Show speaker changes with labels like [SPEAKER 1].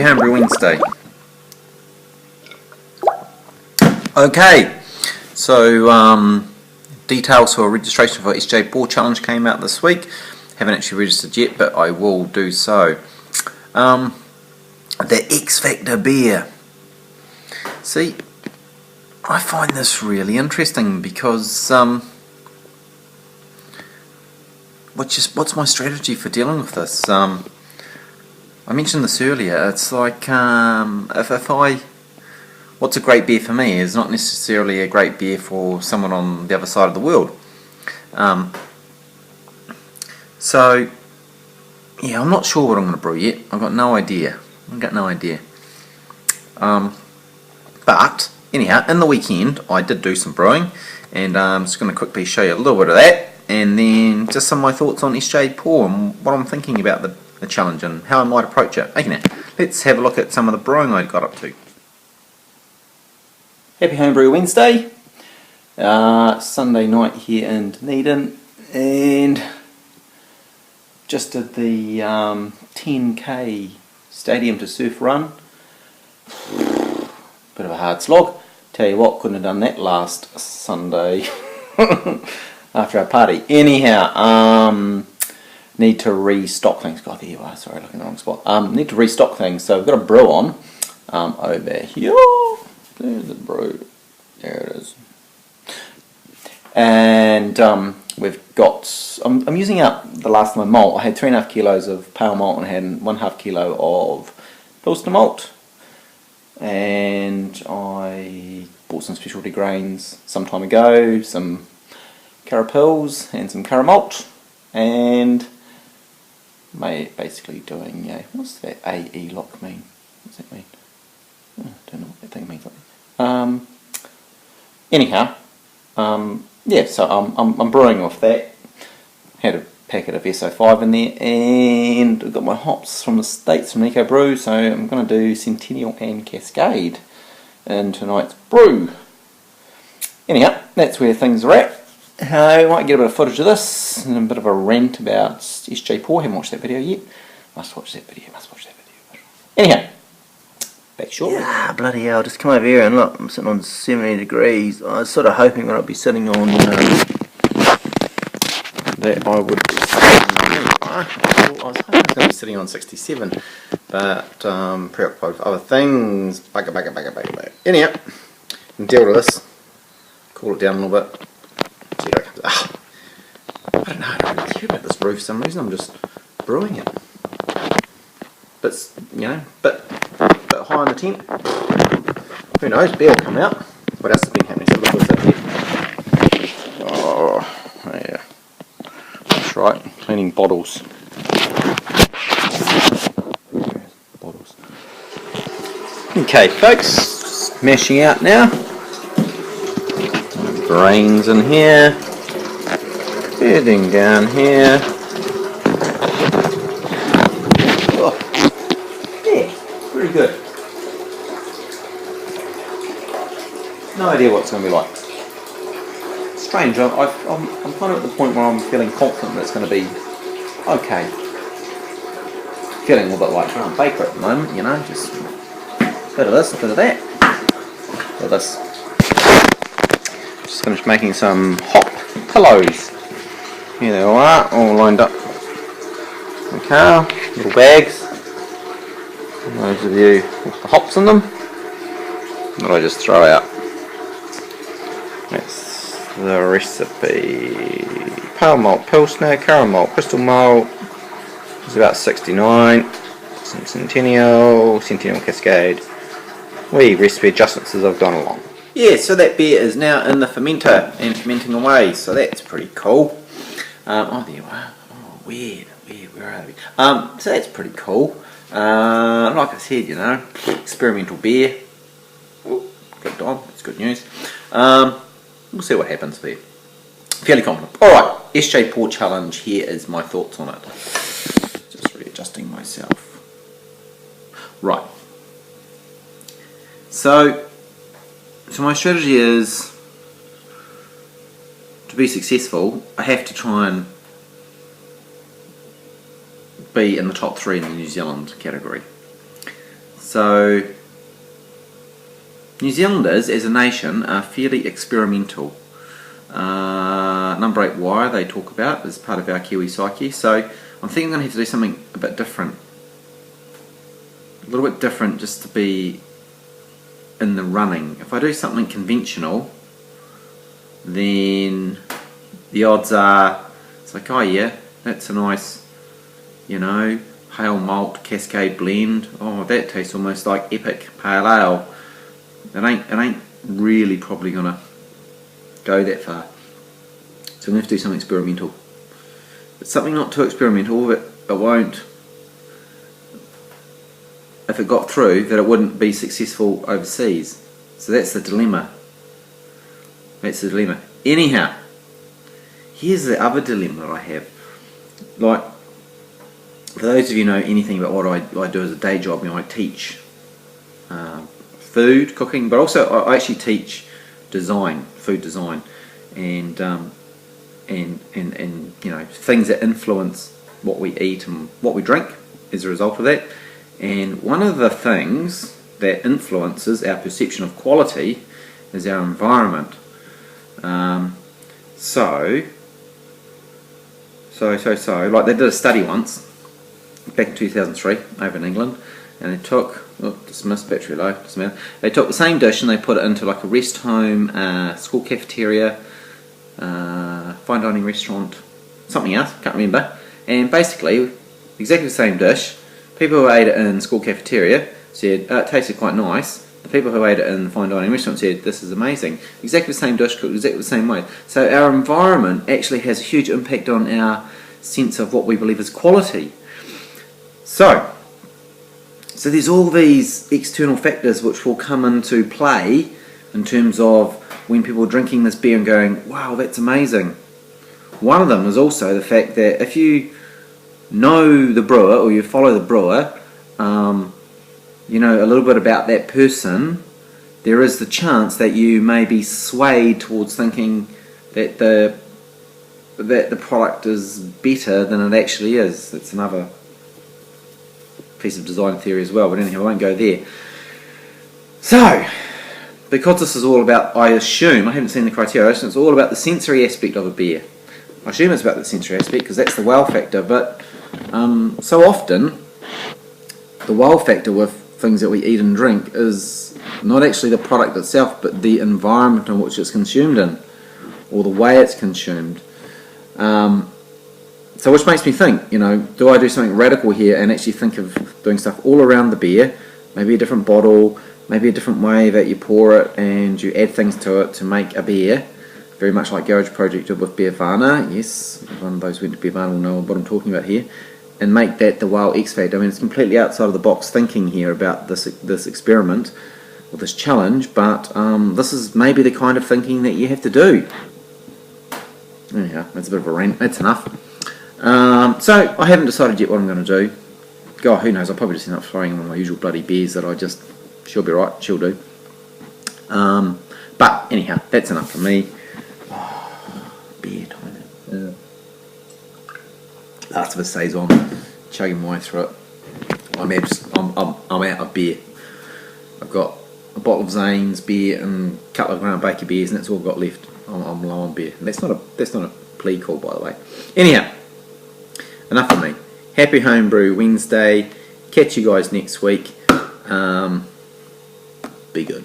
[SPEAKER 1] Happy Homebrew Wednesday. Okay, so details for registration for HBW Challenge came out this week. Haven't actually registered yet, but I will do so. The X Factor beer. See, I find this really interesting because what's my strategy for dealing with this? I mentioned this earlier. It's like what's a great beer for me is not necessarily a great beer for someone on the other side of the world. So yeah, I'm not sure what I'm going to brew yet. I've got no idea. But anyhow, in the weekend I did do some brewing, and I'm just going to quickly show you a little bit of that, and then just some of my thoughts on HBW and what I'm thinking about the challenge and how I might approach it. Okay, now let's have a look at some of the brewing I got up to. Happy Homebrew Wednesday. Sunday night here in Dunedin, and just did the 10k stadium to surf run. Bit of a hard slog. Tell you what, couldn't have done that last Sunday after our party. Anyhow, need to restock things. God, there you are. Sorry, looking in the wrong spot. Need to restock things. So we've got a brew on over here. There's the brew. There it is. And we've got. I'm using up the last of my malt. I had 3.5 kilos of pale malt and I had 1/2 kilo of Pilsner malt. And I bought some specialty grains some time ago, some carapils and some caramalt, and basically doing what's that AE lock mean? What's that mean? Oh, I don't know what that thing means. Anyhow, yeah. So I'm brewing off that. Had a packet of SO5 in there, and I've got my hops from the States from Eco Brew, so I'm going to do Centennial and Cascade in tonight's brew. Anyhow, that's where things are at. I might get a bit of footage of this and a bit of a rant about HBW. Haven't watched that video yet. Must watch that video. Anyhow, back shortly.
[SPEAKER 2] Yeah, bloody hell, just come over here and look, I'm sitting on 70 degrees. I was sort of hoping that I'd be sitting on
[SPEAKER 1] that I would be sitting, I was hoping I was going to be sitting on 67, but preoccupied with other things. Bugger. Anyhow, can deal with this. Cool it down a little bit. See how it comes out. I don't know, I don't really care about this brew for some reason. I'm just brewing it. But bit high on the temp. Who knows? Beer will come out. What else has been happening? So look what's up here. Oh yeah. Right, cleaning bottles. Okay, folks, mashing out now. Grains in here, bedding down here. Oh, yeah, pretty good. No idea what it's going to be like. Strange, I'm kind of at the point where I'm feeling confident that it's going to be okay. Feeling a little bit like I'm a baker at the moment, just a bit of this, a bit of that, a bit of this. Just finished making some hop pillows. Here they all are, all lined up in the car, little bags. And those of you with the hops in them, that I just throw out. That's the recipe. Pale malt Pilsner, caramel crystal malt is about 69. Some Centennial Cascade. Wee recipe adjustments as I've gone along. Yeah, so that beer is now in the fermenter and fermenting away, so that's pretty cool. Oh, there you are. Oh, weird, where are we? So that's pretty cool. Like I said, experimental beer. Ooh, clicked on, that's good news. We'll see what happens there. Fairly confident. Alright, HBW Challenge, here is my thoughts on it. Just readjusting myself. Right. So my strategy is, to be successful, I have to try and be in the top 3 in the New Zealand category.
[SPEAKER 3] So New Zealanders as a nation are fairly experimental. Number 8 wire they talk about as part of our Kiwi psyche. So I'm thinking I'm going to have to do something a bit different. A little bit different just to be in the running. If I do something conventional, then the odds are it's like, oh yeah, that's a nice, pale malt Cascade blend. Oh, that tastes almost like epic pale ale. It ain't really probably gonna go that far. So I'm gonna have to do something experimental. It's something not too experimental, but it won't. If it got through, that it wouldn't be successful overseas. So that's the dilemma. Anyhow, here's the other dilemma that I have. Like, for those of you who know anything about what I do as a day job, I teach food, cooking, but also I actually teach design, food design, and things that influence what we eat and what we drink as a result of that. And one of the things that influences our perception of quality is our environment. So, like they did a study once, back in 2003, over in England, and they took, dismissed, battery low, doesn't matter. They took the same dish and they put it into like a rest home, school cafeteria, fine dining restaurant, something else, can't remember. And basically, exactly the same dish. People who ate it in school cafeteria said, it tasted quite nice. The people who ate it in the fine dining restaurant said, this is amazing. Exactly the same dish, cooked exactly the same way. So our environment actually has a huge impact on our sense of what we believe is quality. So there's all these external factors which will come into play in terms of when people are drinking this beer and going, wow, that's amazing. One of them is also the fact that if you know the brewer or you follow the brewer, a little bit about that person, there is the chance that you may be swayed towards thinking that the product is better than it actually is. That's another piece of design theory as well, but anyhow, I won't go there. So, because this is all about, I assume, I haven't seen the criteria, it's all about the sensory aspect of a beer. I assume it's about the sensory aspect because that's the wow factor, but so often the wow factor with things that we eat and drink is not actually the product itself, but the environment in which it's consumed in, or the way it's consumed. So which makes me think, do I do something radical here and actually think of doing stuff all around the beer, maybe a different bottle, maybe a different way that you pour it and you add things to it to make a beer, very much like Garage Project did with Beervana. Yes, one of those who went to Beervana will know what I'm talking about here, and make that the wow X factor. I mean, it's completely outside of the box thinking here about this experiment or this challenge, but this is maybe the kind of thinking that you have to do. Anyhow, that's a bit of a rant. That's enough. So I haven't decided yet what I'm going to do. God, who knows? I'll probably just end up throwing in one of my usual bloody beers that she'll be right, she'll do. But anyhow, that's enough for me. Beer time. Last of Us stays on, chugging my way through it. I'm out of beer. I've got a bottle of Zane's beer and a couple of Grant Baker beers, and that's all I've got left. I'm low on beer. That's not a plea call, by the way. Anyhow, enough of me. Happy Homebrew Wednesday. Catch you guys next week. Be good.